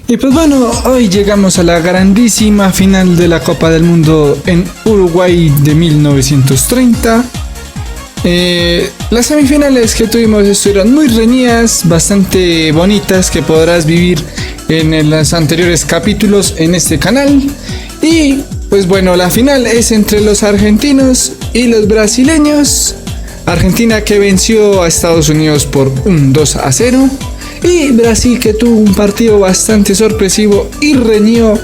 Y pues bueno, hoy llegamos a la grandísima final de la Copa del Mundo en Uruguay de 1930. Las semifinales que tuvimos estuvieron muy reñidas, bastante bonitas, que podrás vivir en los anteriores capítulos en este canal. Y pues bueno, la final es entre los argentinos y los brasileños. Argentina que venció a Estados Unidos por un 2-0. Y Brasil que tuvo un partido bastante sorpresivo y reñido,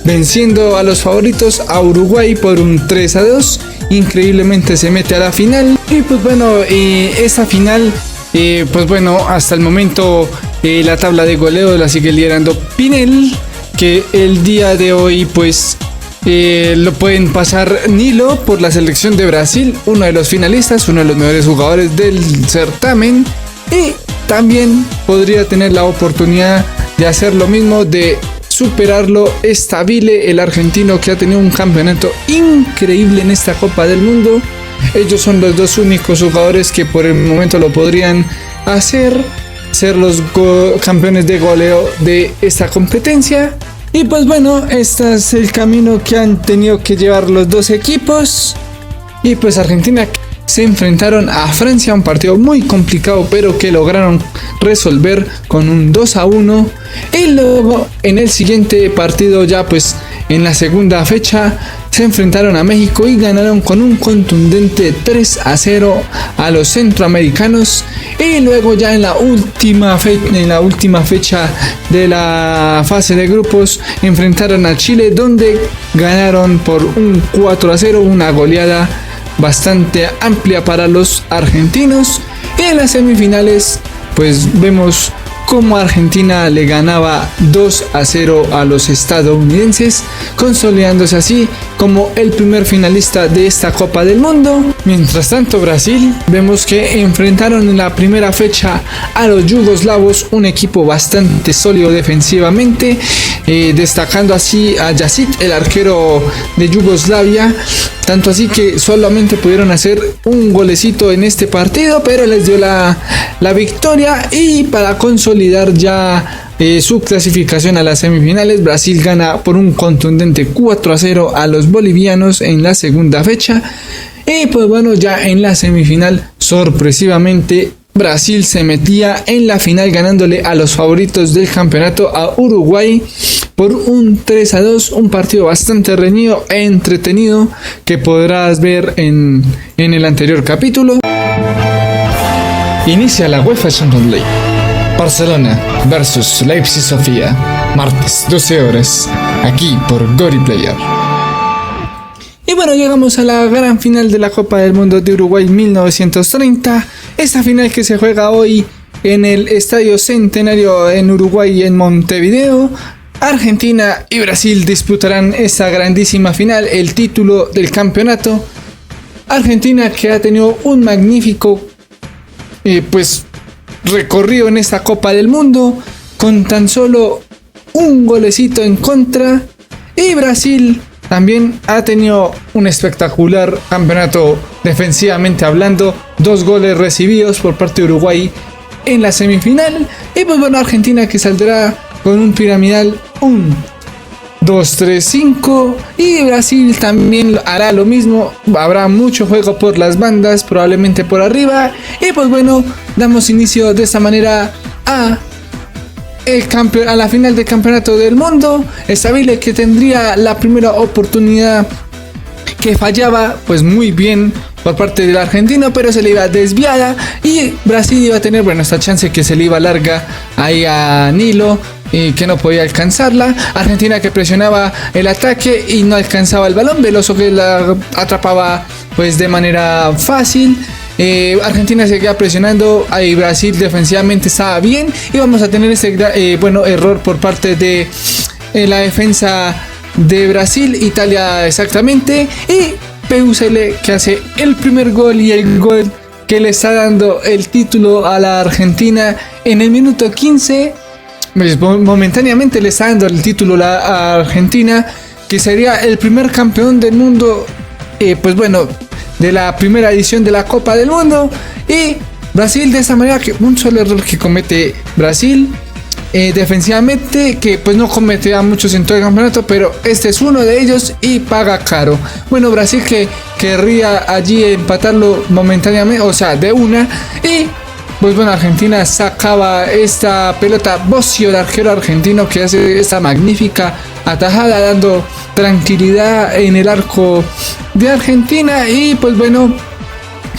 venciendo a los favoritos a Uruguay por un 3-2. Increíblemente se mete a la final. Y pues bueno, esa final, pues bueno, hasta el momento la tabla de goleo la sigue liderando Pinel, que el día de hoy pues lo pueden pasar Nilo por la selección de Brasil, uno de los finalistas, uno de los mejores jugadores del certamen. Y también podría tener la oportunidad de hacer lo mismo, de superarlo Stabile, el argentino que ha tenido un campeonato increíble en esta Copa del Mundo. Ellos son los dos únicos jugadores que por el momento lo podrían hacer, ser los campeones de goleo de esta competencia. Y pues bueno, este es el camino que han tenido que llevar los dos equipos. Y pues Argentina se enfrentaron a Francia, un partido muy complicado, pero que lograron resolver con un 2-1. Y luego en el siguiente partido, ya pues en la segunda fecha, se enfrentaron a México y ganaron con un contundente 3-0 a los centroamericanos. Y luego ya en la última fecha de la fase de grupos, enfrentaron a Chile, donde ganaron por un 4-0, una goleada bastante amplia para los argentinos. Y en las semifinales pues vemos cómo Argentina le ganaba 2-0 a los estadounidenses, consolidándose así como el primer finalista de esta Copa del Mundo. Mientras tanto, Brasil, vemos que enfrentaron en la primera fecha a los yugoslavos, un equipo bastante sólido defensivamente, destacando así a Jasic, el arquero de Yugoslavia. Tanto así que solamente pudieron hacer un golecito en este partido, pero les dio la victoria. Y para consolidar ya su clasificación a las semifinales, Brasil gana por un contundente 4-0 a los bolivianos en la segunda fecha. Y pues bueno, ya en la semifinal, sorpresivamente, Brasil se metía en la final ganándole a los favoritos del campeonato, a Uruguay, por un 3-2, un partido bastante reñido e entretenido que podrás ver en el anterior capítulo. Inicia la UEFA Champions League. Barcelona versus Leipzig Sofía, martes 12 horas, aquí por Gori Player. Y bueno, llegamos a la gran final de la Copa del Mundo de Uruguay 1930. Esta final que se juega hoy en el Estadio Centenario en Uruguay, en Montevideo. Argentina y Brasil disputarán esta grandísima final, el título del campeonato. Argentina, que ha tenido un magnífico recorrido en esta Copa del Mundo, con tan solo un golecito en contra. Y Brasil también ha tenido un espectacular campeonato defensivamente hablando, 2 goles recibidos por parte de Uruguay en la semifinal. Y pues bueno, Argentina que saldrá con un piramidal 1, 2, 3, 5. Y Brasil también hará lo mismo. Habrá mucho juego por las bandas, probablemente por arriba. Y pues bueno, damos inicio de esta manera a la final del campeonato del mundo. Stabile, que tendría la primera oportunidad, que fallaba pues muy bien por parte del argentino, pero se le iba desviada. Y Brasil iba a tener, esta chance que se le iba larga ahí a Nilo, y que no podía alcanzarla. Argentina que presionaba el ataque y no alcanzaba el balón. Veloso que la atrapaba pues de manera fácil. Argentina seguía presionando, ahí Brasil defensivamente estaba bien. Y vamos a tener ese error por parte de la defensa de Brasil, Italia exactamente. Y Peuzele, que hace el primer gol, y el gol que le está dando el título a la Argentina en el minuto 15. Momentáneamente le está dando el título a Argentina, que sería el primer campeón del mundo, de la primera edición de la Copa del Mundo. Y Brasil, de esta manera, que un solo error que comete Brasil, defensivamente, que pues no cometía muchos en todo el campeonato, pero este es uno de ellos y paga caro. Bueno, Brasil que querría allí empatarlo momentáneamente, o sea, de una, y pues bueno, Argentina sacaba esta pelota. Bosio, el arquero argentino, que hace esta magnífica atajada, dando tranquilidad en el arco de Argentina. Y pues bueno,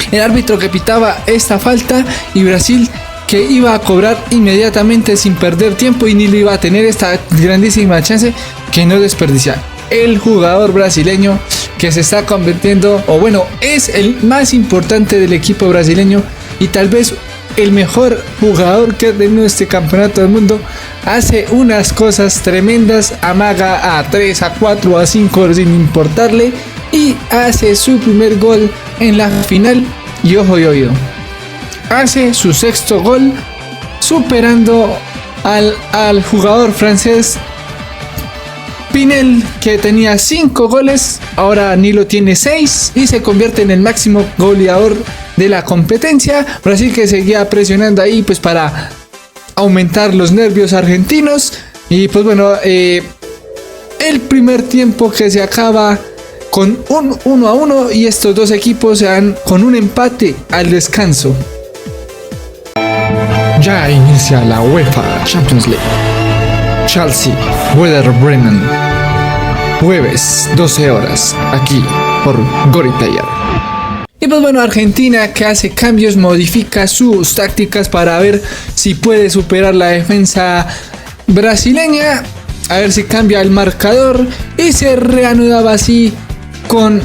el árbitro que pitaba esta falta, y Brasil que iba a cobrar inmediatamente sin perder tiempo, y ni le iba a tener esta grandísima chance que no desperdicia. El jugador brasileño que se está convirtiendo, o bueno, es el más importante del equipo brasileño y tal vez el mejor jugador que ha tenido este campeonato del mundo, hace unas cosas tremendas, amaga a 3, a 4, a 5 sin importarle, y hace su primer gol en la final. Y ojo y oído, hace su sexto gol, superando al jugador francés Pinel, que tenía 5 goles, ahora Nilo tiene 6 y se convierte en el máximo goleador de la competencia. Brasil que seguía presionando ahí pues para aumentar los nervios argentinos, y pues bueno, el primer tiempo que se acaba con un 1-1, y estos dos equipos se dan con un empate al descanso. Ya inicia la UEFA Champions League. Chelsea, Werder Bremen. Jueves, 12 horas, aquí por Gori Player. Y pues bueno, Argentina que hace cambios, modifica sus tácticas para ver si puede superar la defensa brasileña, a ver si cambia el marcador, y se reanudaba así con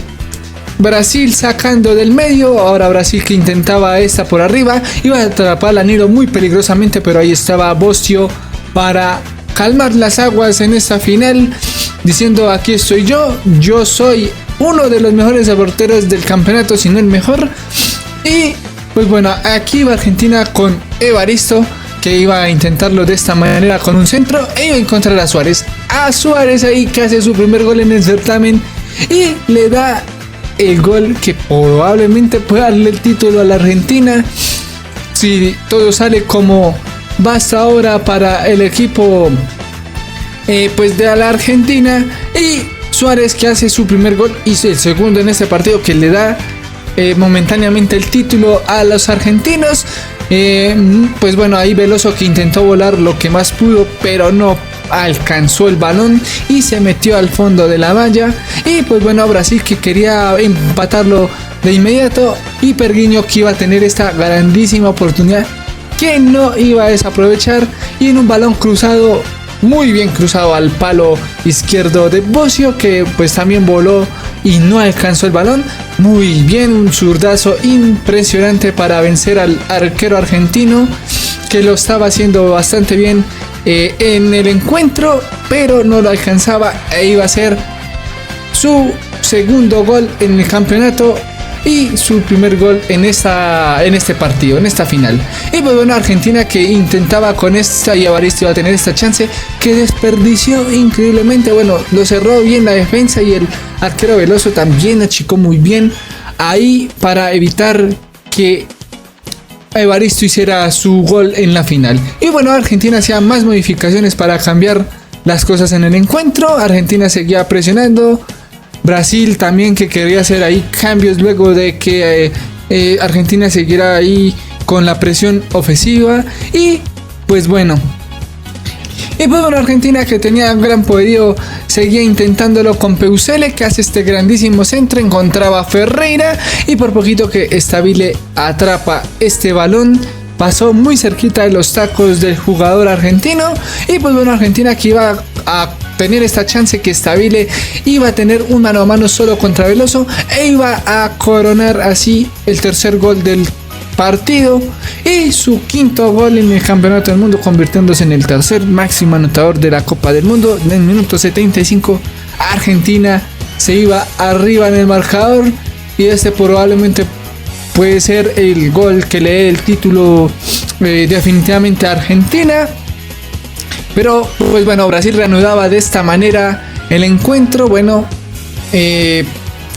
Brasil sacando del medio. Ahora Brasil que intentaba esta por arriba, iba a atrapar a Nilo muy peligrosamente, pero ahí estaba Bosio para calmar las aguas en esta final, diciendo: aquí estoy yo soy uno de los mejores porteros del campeonato, si no el mejor. Y pues bueno, aquí va Argentina con Evaristo, que iba a intentarlo de esta manera con un centro, e iba a encontrar a Suárez ahí, que hace su primer gol en el certamen y le da el gol que probablemente pueda darle el título a la Argentina si todo sale como va hasta ahora para el equipo pues de la Argentina. Y Suárez que hace su primer gol y el segundo en este partido, que le da momentáneamente el título a los argentinos. Pues bueno, ahí Veloso que intentó volar lo que más pudo, pero no alcanzó el balón y se metió al fondo de la valla. Y pues bueno, Brasil que quería empatarlo de inmediato, y Perguinho que iba a tener esta grandísima oportunidad que no iba a desaprovechar, y en un balón cruzado, muy bien cruzado al palo izquierdo de Bosio, que pues también voló y no alcanzó el balón. Muy bien, un zurdazo impresionante para vencer al arquero argentino, que lo estaba haciendo bastante bien en el encuentro, pero no lo alcanzaba, e iba a ser su segundo gol en el campeonato y su primer gol en este partido, en esta final. Y pues bueno, Argentina que intentaba con esta, y Evaristo iba a tener esta chance que desperdició increíblemente. Bueno, lo cerró bien la defensa, y el arquero Veloso también achicó muy bien ahí para evitar que Evaristo hiciera su gol en la final. Y bueno, Argentina hacía más modificaciones para cambiar las cosas en el encuentro. Argentina seguía presionando. Brasil también que quería hacer ahí cambios luego de que Argentina siguiera ahí con la presión ofensiva. Y pues bueno, Argentina que tenía un gran poderío seguía intentándolo con Peuzele, que hace este grandísimo centro, encontraba a Ferreira, y por poquito que Stabile atrapa este balón, pasó muy cerquita de los tacos del jugador argentino. Y pues bueno, Argentina que iba a tener esta chance, que Stabile iba a tener un mano a mano solo contra Veloso, e iba a coronar así el tercer gol del partido y su quinto gol en el campeonato del mundo, convirtiéndose en el tercer máximo anotador de la Copa del Mundo. En el minuto 75 Argentina se iba arriba en el marcador, y este probablemente puede ser el gol que le dé el título definitivamente a Argentina. Pero pues bueno, Brasil reanudaba de esta manera el encuentro. Bueno,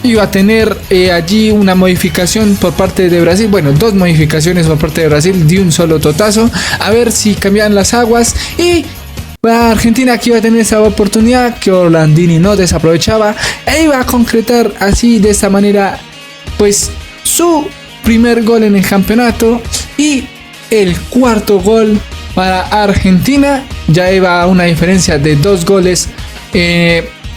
iba a tener allí una modificación por parte de Brasil, bueno, dos modificaciones por parte de Brasil de un solo totazo, a ver si cambiaban las aguas, y Argentina que iba a tener esa oportunidad que Orlandini no desaprovechaba e iba a concretar así de esta manera pues su primer gol en el campeonato y el cuarto gol para Argentina. Ya iba a una diferencia de 2 goles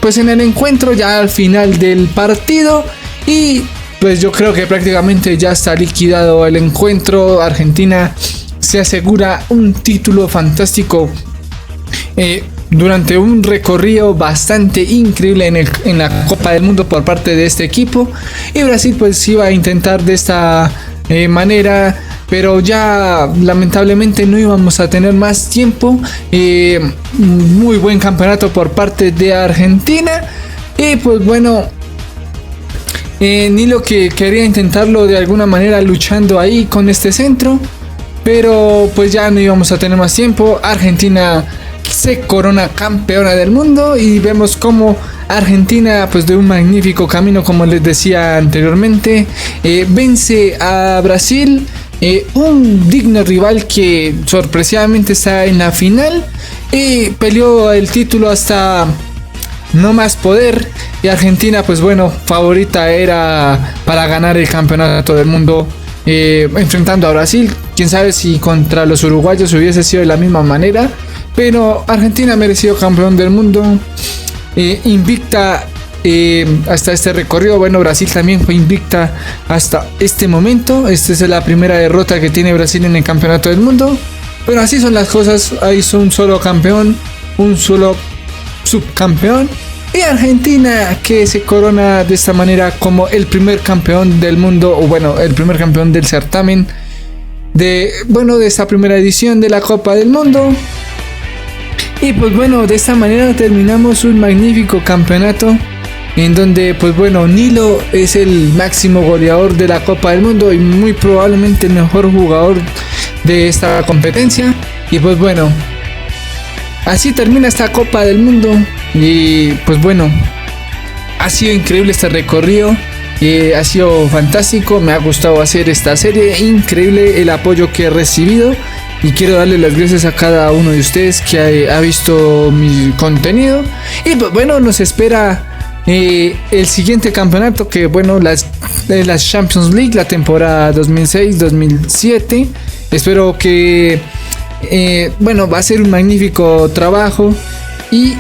pues en el encuentro ya al final del partido, y pues yo creo que prácticamente ya está liquidado el encuentro. Argentina se asegura un título fantástico durante un recorrido bastante increíble en la Copa del Mundo por parte de este equipo, y Brasil pues iba a intentar de esta manera, pero ya lamentablemente no íbamos a tener más tiempo. Muy buen campeonato por parte de Argentina, y pues bueno, Nilo que quería intentarlo de alguna manera luchando ahí con este centro, pero pues ya no íbamos a tener más tiempo. Argentina se corona campeona del mundo y vemos como Argentina pues de un magnífico camino, como les decía anteriormente, vence a Brasil, un digno rival que sorpresivamente está en la final, y peleó el título hasta no más poder, y Argentina pues bueno, favorita era para ganar el campeonato del mundo, enfrentando a Brasil. Quién sabe si contra los uruguayos hubiese sido de la misma manera, pero Argentina ha merecido campeón del mundo, invicta hasta este recorrido. Bueno, Brasil también fue invicta hasta este momento. Esta es la primera derrota que tiene Brasil en el campeonato del mundo, pero así son las cosas. Hay un solo campeón, un solo subcampeón, y Argentina que se corona de esta manera como el primer campeón del mundo, o bueno, el primer campeón del certamen de esta primera edición de la Copa del Mundo. Y pues bueno, de esta manera terminamos un magnífico campeonato en donde pues bueno, Nilo es el máximo goleador de la Copa del Mundo y muy probablemente el mejor jugador de esta competencia. Y pues bueno, así termina esta Copa del Mundo, y pues bueno, ha sido increíble este recorrido, ha sido fantástico, me ha gustado hacer esta serie, increíble el apoyo que he recibido. Y quiero darle las gracias a cada uno de ustedes que ha visto mi contenido. Y pues bueno, nos espera el siguiente campeonato, que bueno, las Champions League, la temporada 2006-2007. Espero que va a ser un magnífico trabajo, y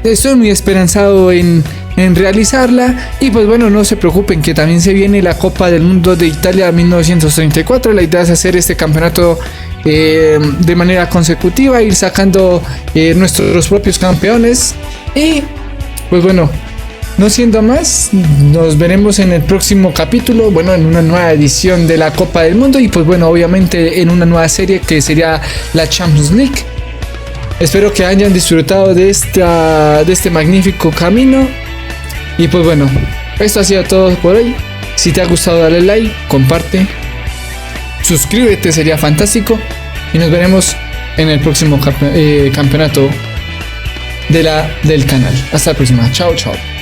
estoy muy esperanzado en realizarla. Y pues bueno, no se preocupen que también se viene la Copa del Mundo de Italia 1934. La idea es hacer este campeonato de manera consecutiva, ir sacando nuestros propios campeones. Y pues bueno, no siendo más, nos veremos en el próximo capítulo, bueno, en una nueva edición de la Copa del Mundo, y pues bueno, obviamente en una nueva serie que sería la Champions League. Espero que hayan disfrutado de este magnífico camino. Y pues bueno, esto ha sido todo por hoy. Si te ha gustado, dale like, comparte, suscríbete, sería fantástico. Y nos veremos en el próximo campeonato del canal. Hasta la próxima. Chao, chao.